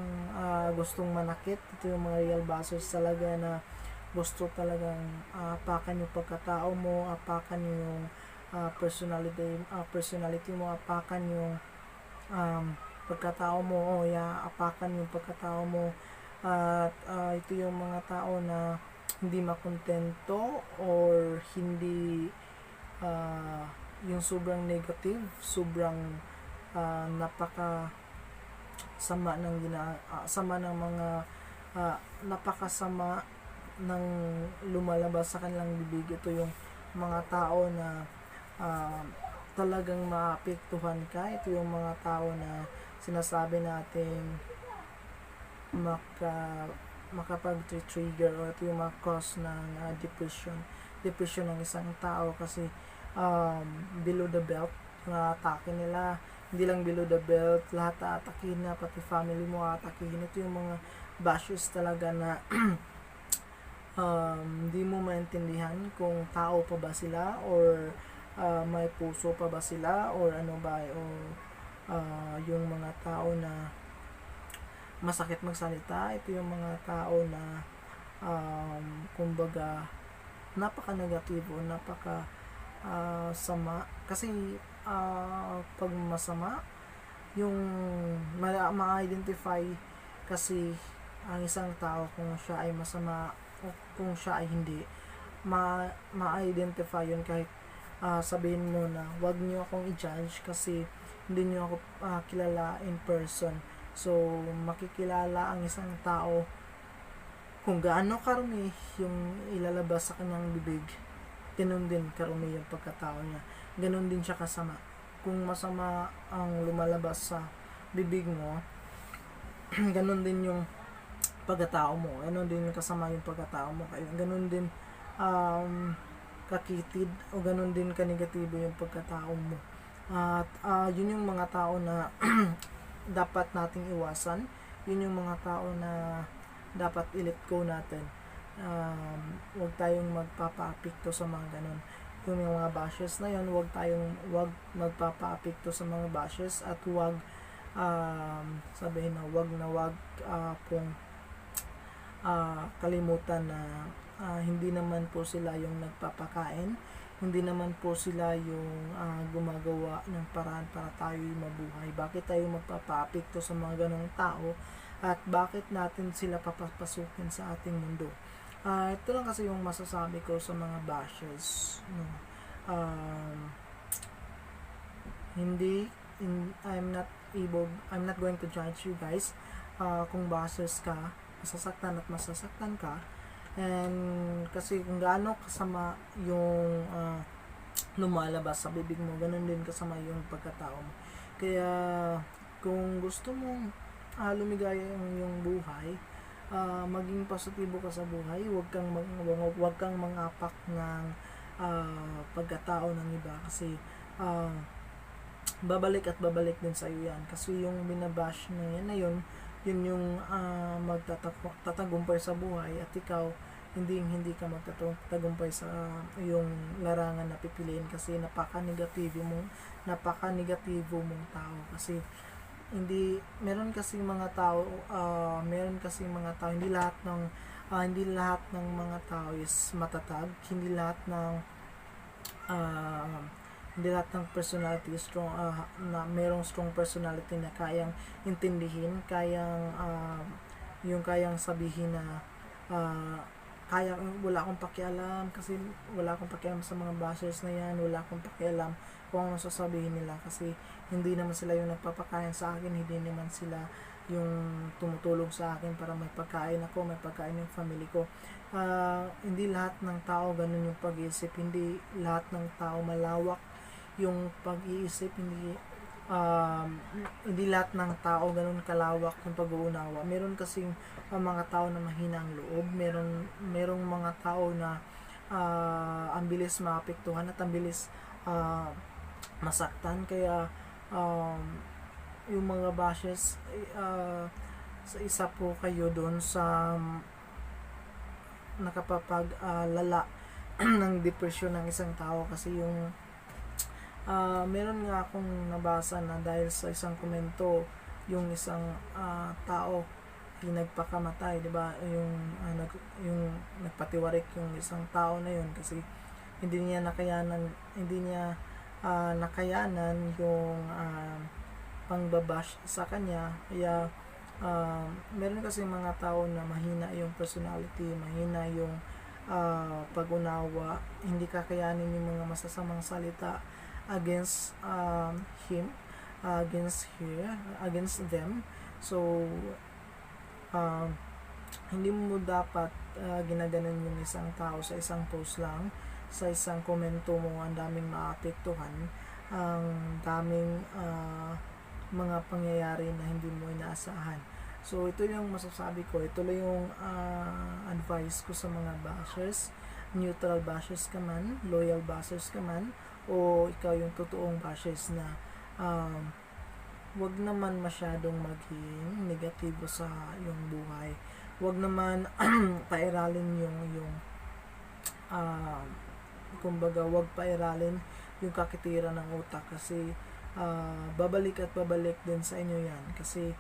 gustong manakit. Ito yung mga real bashers talaga, na gusto talagang apakan yung pagkatao mo, apakan yung personality mo, apakan yung pagkatao mo, apakan yung pagkatao mo. At ito yung mga tao na hindi makontento, or hindi yung sobrang negative, sobrang napaka sama ng napakasama ng lumalabas sa kanilang bibig. Ito yung mga tao na talagang maapektuhan ka. Ito yung mga tao na sinasabi natin makapag-trigger, o ito yung cause ng depression ng isang tao, kasi below the belt yung atake nila. Hindi lang below the belt, lahat aatakihin na, pati family mo aatakihin. Ito yung mga bashers talaga na hindi mo maintindihan kung tao pa ba sila, or may puso pa ba sila, or ano ba, o yung mga tao na masakit magsalita. Ito yung mga tao na kumbaga napaka-negatibo, sama kasi pag masama yung ma-identify kasi ang isang tao kung siya ay masama o kung siya ay hindi, ma-identify yun kahit sabihin mo na wag niyo akong i-judge kasi hindi niyo ako kilala in person. So makikilala ang isang tao kung gaano karumi yung ilalabas sa kanyang bibig, ganun din karumi yung pagkatao niya, ganun din siya kasama. Kung masama ang lumalabas sa bibig mo, ganun din yung pagkatao mo, ganun din kasama yung pagkatao mo, kaya ganun din kakitid o ganun din kanegatibo yung pagkatao mo. At yun yung mga tao na dapat nating iwasan, yun yung mga tao na dapat i-let go natin. Huwag tayong magpapa-apekto sa mga ganun. Yung mga bashes na yun, huwag magpapa-apekto sa mga bashes, at huwag sabihin na huwag pong kalimutan na hindi naman po sila yung nagpapakain, hindi naman po sila yung gumagawa ng paraan para tayo mabuhay. Bakit tayo magpapa-apekto sa mga ganong tao, at bakit natin sila papapasukin sa ating mundo? Ito lang kasi yung masasabi ko sa mga bashers, no? I'm not going to judge you guys. Kung bashers ka, masasaktan ka, and kasi kung gaano kasama yung lumalabas sa bibig mo, ganun din kasama yung pagkatao mo. Kaya kung gusto mong lumigaya yung buhay, maging positibo ka sa buhay, huwag kang mangapak ng pagkatao ng iba, kasi babalik at babalik din sa iyo yan. Kasi yung binabash na yun yung magtatagumpay sa buhay, at ikaw hindi ka magtatagumpay sa yung larangan na pipiliin, kasi napaka-negatibo mong tao. Kasi meron kasing mga tao, hindi lahat ng mga tao is matatag, hindi lahat ng personality strong, na merong strong personality na kayang intindihin, kayang sabihin na wala akong pakialam, kasi wala akong pakialam sa mga bashers na yan, wala akong pakialam kung ano sasabihin nila, kasi hindi naman sila yung nagpapakain sa akin, hindi naman sila yung tumutulong sa akin para may pagkain ako, may pagkain yung family ko. Hindi lahat ng tao ganun yung pag-iisip, hindi lahat ng tao malawak yung pag-iisip, hindi lahat ng tao ganun kalawak yung pag-uunawa. Meron kasing mga tao na mahina ang loob, merong mga tao na ang bilis maapektuhan at ang bilis masaktan. Kaya yung mga bashes, sa isa po kayo doon sa nakapapaglala ng depression ng isang tao. Kasi yung meron nga akong nabasa na dahil sa isang komento, yung isang tao nagpakamatay, 'di ba? Yung nagpatiwarik yung isang tao na yun, kasi hindi niya nakayanan yung pangbabash sa kanya. Kaya meron kasi mga tao na mahina yung personality, mahina yung pag-unawa, hindi kakayanin yung mga masasamang salita against him, against her, against them. So hindi mo dapat ginaganon yung isang tao sa isang post lang, sa isang komento mo. Ang daming maapektuhan, ang daming mga pangyayari na hindi mo inaasahan. So ito yung masasabi ko, ito lang yung advice ko sa mga bashers, neutral bashers ka man, loyal bashers ka man, o ikaw yung totoong bashers na wag naman masyadong maging negatibo sa iyong buhay. Wag naman pairalin yung kumbaga wag pairalin yung kakitira ng utak, kasi babalik at babalik din sa inyo yan. Kasi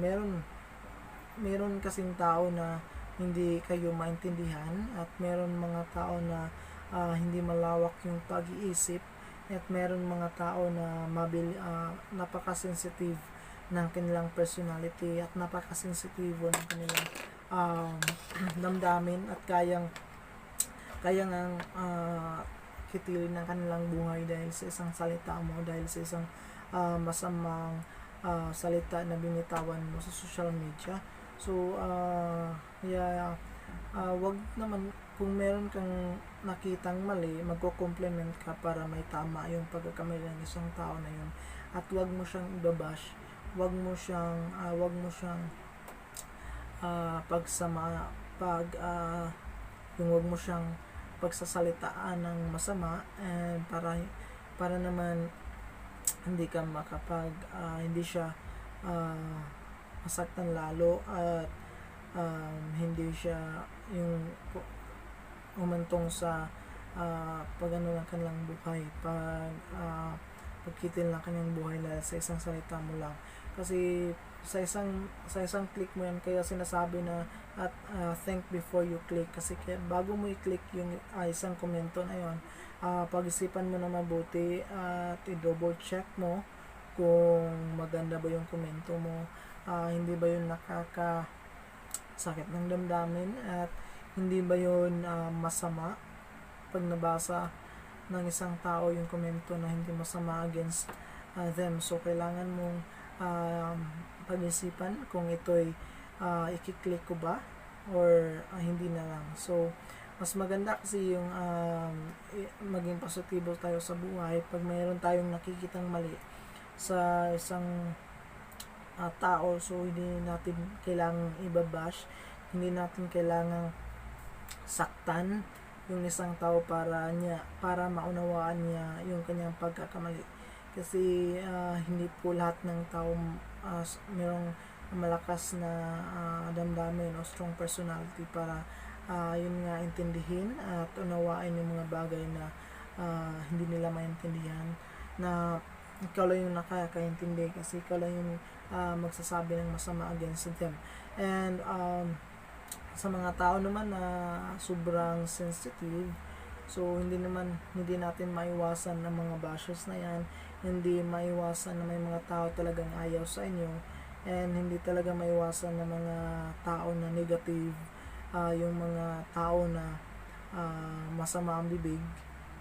meron kasing tao na hindi kayo maintindihan, at meron mga tao na hindi malawak yung pag-iisip, at meron mga tao na napaka-sensitive ng kanilang personality at napaka-sensitibo ng kanilang um, damdamin, at kaya ngang kitilin ng kanilang buhay dahil sa isang salita mo, dahil sa isang masamang salita na binitawan mo sa social media. So wag naman, kung meron kang nakitang mali, magko-compliment ka para may tama yung pagkakamali ng isang tao na yun, at wag mo siyang ibabash, wag mo siyang pagsama pag yung wag mo siyang pagsasalitaan ng masama, and para naman hindi ka hindi siya masaktan lalo, at hindi siya yung umantong sa pagano ng kanilang buhay, pagkitil ng kanyang buhay dahil sa isang salita mo lang. Kasi sa isang click mo yan, kaya sinasabi na at think before you click, kasi bago mo i-click yung isang komento na yon, pag-isipan mo na mabuti at i-double check mo kung maganda ba yung komento mo, hindi ba yun nakakasakit ng damdamin, at hindi ba yun masama pag nabasa ng isang tao yung komento na hindi masama against them. So kailangan mong pag-isipan kung ito'y i-click ko ba or hindi na lang. So mas maganda kasi yung maging positibo tayo sa buhay pag mayroon tayong nakikitang mali sa isang tao. So hindi natin kailangang ibabash, hindi natin kailangang saktan yung isang tao para maunawaan niya yung kanyang pagkakamali. Kasi hindi po lahat ng tao merong malakas na damdamin o strong personality para yun nga intindihin at unawain yung mga bagay na hindi nila maintindihan, na ikaw lang yung nakakaintindi kasi ikaw lang yung magsasabi ng masama against them. And sa mga tao naman na sobrang sensitive, so hindi natin maiwasan ng mga bashers na yan, hindi maiwasan na may mga tao talagang ayaw sa inyo, and hindi talaga maiwasan ng mga tao na negative, yung mga tao na masama ang bibig,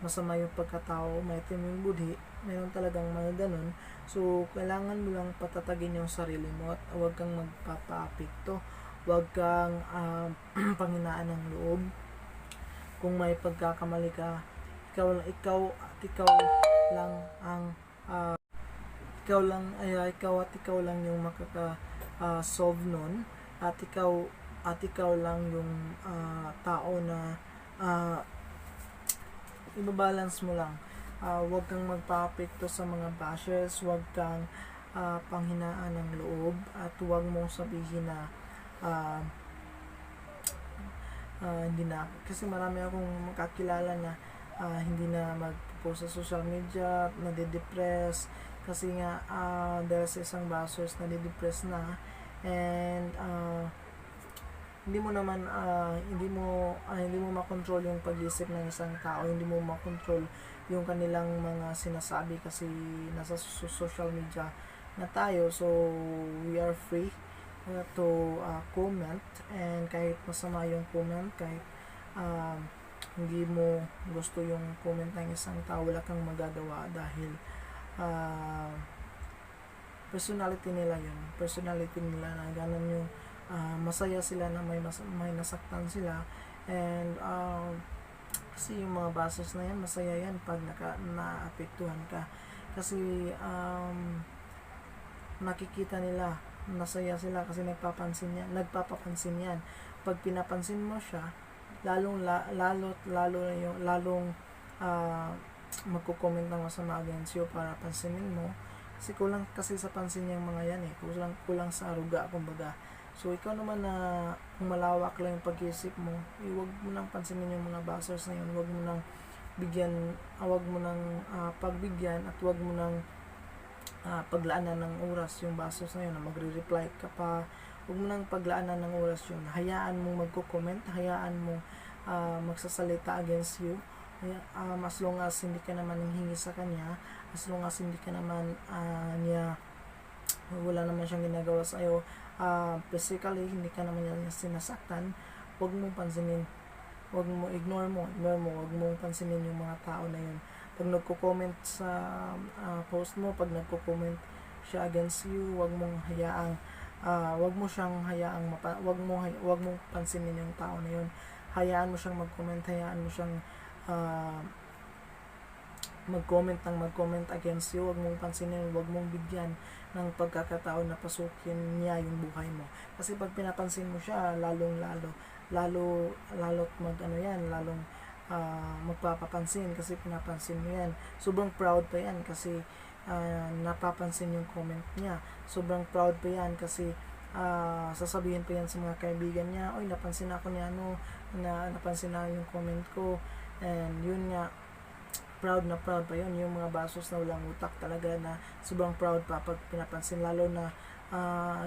masama yung pagkatao, may itim yung budhi, mayroon talagang mga ganun. So kailangan mo lang patatagin yung sarili mo at huwag kang magpapaapekto, huwag kang panghinaan ng loob. Kung may pagkakamali ka, ikaw lang ang ikaw lang yung makaka-solve nun, at ikaw lang yung tao na ibabalance mo lang. Huwag kang magpa-apekto sa mga bashers, huwag kang panghinaan ng loob, at huwag mong sabihin na hindi na, kasi marami akong makakilala na hindi na mag-post sa social media, nade-depress kasi nga dahil sa isang bashers, nade-depress na, and hindi mo makontrol yung pag-isip ng isang tao, hindi mo makontrol yung kanilang mga sinasabi kasi nasa social media na tayo. So we are free to comment, and kahit masama yung comment, kahit hindi mo gusto yung comment ng isang tao, wala kang magagawa dahil personality nila na ganun yung masaya sila na may nasaktan sila, and kasi yung mga bashers na yan, masaya yan pag naapektuhan ka, kasi nakikita nila masaya sila kasi nagpapapansin yan. Pag pinapansin mo siya, lalong magko-comment ng masama against you para pansinin mo, kasi kulang kasi sa pansin yung mga yan kulang sa aruga kumbaga. So ikaw naman na kung malawak lang yung pag-iisip mo, huwag mo nang pansinin yung mga bashers na yun, huwag mo nang pagbigyan, at huwag mo nang paglaanan ng oras yung bashers na yun na magre-reply ka pa huwag mo nang paglaanan ng oras yun. Hayaan mong magko-comment, hayaan mong magsasalita against you. As long as hindi ka naman hingi sa kanya, as long as hindi ka naman wala naman siyang ginagawa sa iyo, physically hindi ka naman niya sinasaktan, huwag mong pansinin, ignore mo, huwag mong pansinin yung mga tao na yun. Pag nagko-comment sa post mo, pag nagko-comment siya against you, huwag mong hayaang huwag mo pansinin yung tao na yun. Hayaan mo siyang mag-comment, hayaan mo siyang mag-comment against you. Huwag mong pansinin, huwag mong bigyan ng pagkakataon na pasukin niya yung buhay mo. Kasi pag pinapansin mo siya, lalong magpapapansin kasi pinapansin mo yan. Sobrang proud pa yan kasi napapansin yung comment niya. Sobrang proud pa yan kasi sasabihin pa yan sa mga kaibigan niya, oy, napansin ako niya, napansin na yung comment ko. And yun nga, proud pa yun. Yung mga basos na walang utak talaga na sobrang proud pa pag pinapansin, lalo na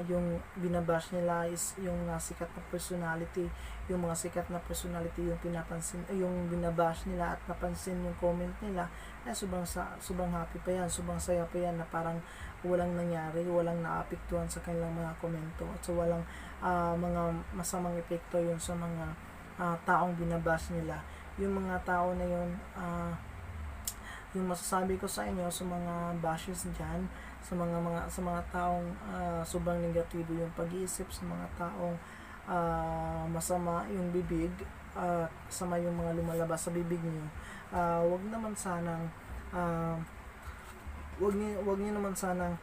yung binabash nila is yung sikat na personality. Yung mga sikat na personality yung pinapansin, yung binabash nila at napansin yung comment nila, sobrang happy pa yan, sobrang saya pa yan na parang walang nangyari, walang naapektuhan sa kanilang mga komento, at so walang mga masamang epekto yun sa mga taong binabash nila. Yung mga tao na yun, yung masasabi ko sa inyo sa mga bashes dyan, sa mga taong sobrang negatibo yung pag-iisip, sa mga taong masama yung bibig, sama yung mga lumalabas sa bibig niyo, wag niyo naman sanang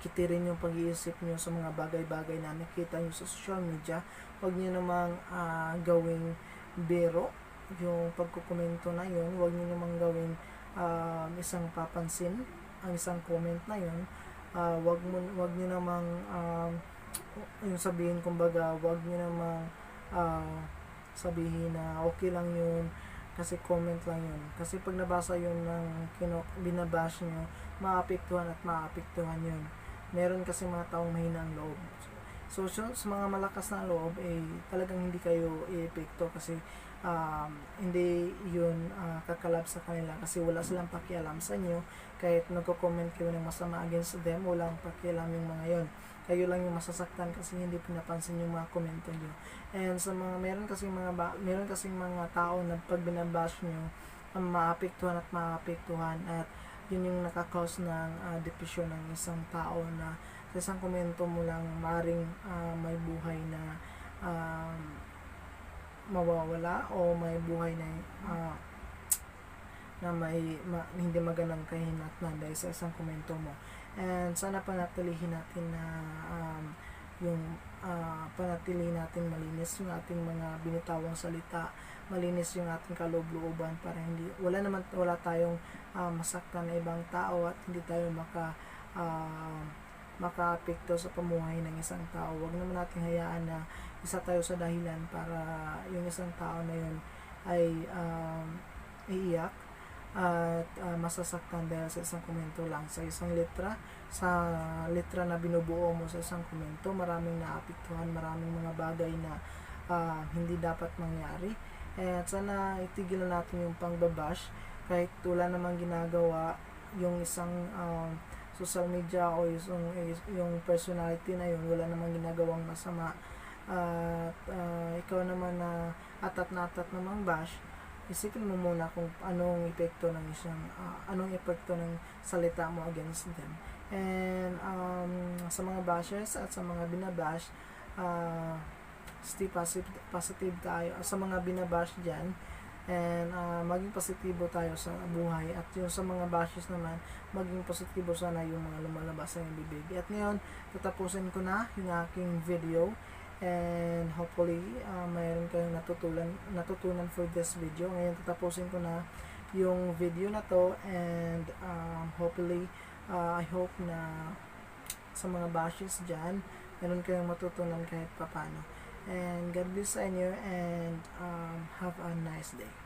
kitirin yung pag-iisip niyo sa mga bagay-bagay na nakita niyo sa social media. Wag niyo namang gawing biro yung pagkukomento na yun. Wag niyo namang gawing isang papansin ang isang comment na yun. Wag niyo namang yung sabihin, kumbaga, wag niyo namang sabihin na okay lang yun kasi comment lang yun. Kasi pag nabasa yun ng binabash nyo, maapektuhan yun. Meron kasi mga taong mahina ang loob. So sa mga malakas na loob, talagang hindi kayo i-epekto kasi hindi yun kakalab sa kanila kasi wala silang pakialam sa inyo. Kahit nagko-comment kayo ng masama against them, walang pakialam yung mga yun. Kayo lang yung masasaktan kasi hindi pinapansin yung mga komento nyo. And sa meron kasing mga tao na pag binabash nyo, maapektuhan at yun yung nakakause ng depression ng isang tao na sa isang komento mo lang maring may buhay na mawawala o may buhay na hindi magandang kahinatnan dahil sa isang komento mo. And sana panatilihin natin na panatilihin natin malinis yung ating mga binitawang salita, malinis yung ating kaloob-looban para wala tayong masaktan na ibang tao at hindi tayo makaapekto sa pamuhay ng isang tao. Huwag naman natin hayaan na isa tayo sa dahilan para yung isang tao na yun ay iiyak at masasaktan dahil sa isang komento lang, sa isang letra na binubuo mo sa isang komento. Maraming naapektuhan, maraming mga bagay na hindi dapat mangyari. At sana itigil na natin yung pangbabash kahit wala namang ginagawa yung isang social media o yung personality na yun, wala namang ginagawang masama. Ikaw naman na atat namang bash, isipin mo muna kung anong epekto ng salita mo against them. And sa mga bashers at sa mga binabash, stay positive tayo sa mga binabash dyan, and maging positibo tayo sa buhay. At yung sa mga bashes naman, maging positibo sana yung mga lumalabas sa yung bibig. At ngayon, tatapusin ko na yung aking video, and hopefully mayroon kayong natutunan for this video. Ngayon tatapusin ko na yung video na to, and hopefully I hope na sa mga bashes dyan meron kayong matutunan kahit papano. And God bless sa inyo, and have a nice day.